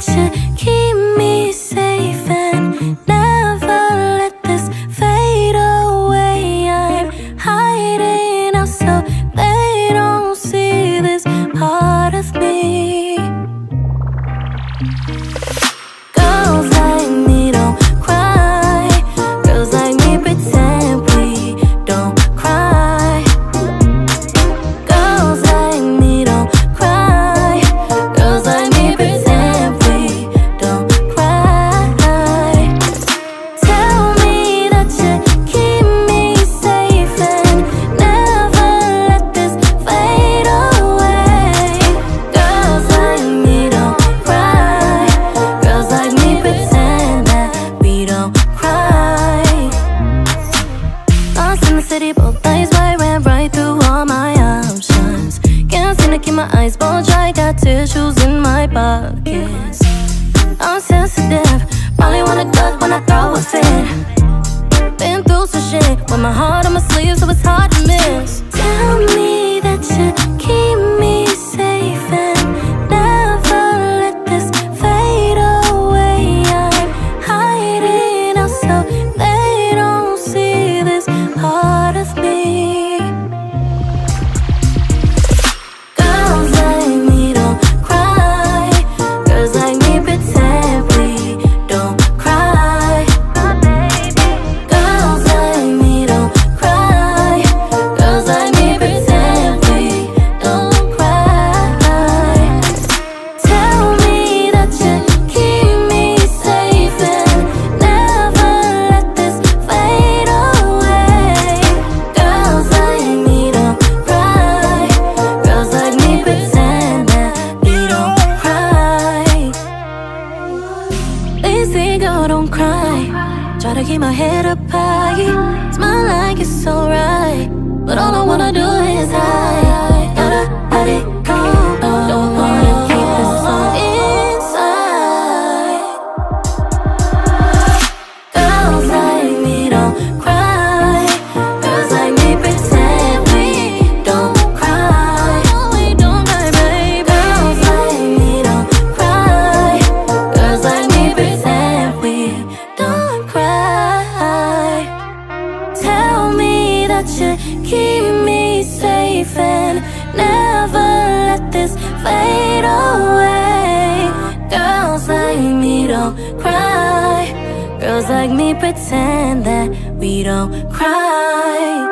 that you keep me safe and never let this fade away. I'm hiding out so they don't see this part of me. Girls like me don't cry. Girls like me pretend we don't cry. Girls like me don't cry. Girls like me pretend we don't cry. Tell me that you keep me safe and never let this fade away. Girls like me don't cry. Girls like me pretend that we don't cry. Lost in the city, both eyes wide, ran right through all my options. Can't seem to keep my eyes ball dry, got tissues in my pockets. I'm sensitive, probably wanna duck when I throw a fit. Been through some shit, with my heart on my sleeve, so it's hard to miss. Tell me that you keep me safe and never let this fade away. I'm hiding out so they don't see this part of me. Girls like me don't cry. Girls like me pretend we don't cry. Girls like me don't cry. Girls like me pretend we don't cry. Tell me that you keep me safe and never let this fade away. Girls like me don't cry. Girls like me pretend that we don't cry. Lazy girl, don't cry. Try to keep my head up high. Smile like it's alright, but all I wanna do is hide. Gotta let it go. Don't wanna keep this all inside. Girls like me don't cry. Girls like me pretend we don't cry. We don't cry, baby. Girls like me don't cry. Girls like me pretend we don't cry. Tell me that you keep me safe and never let this fade away. Girls like me don't cry. Girls like me pretend that we don't cry.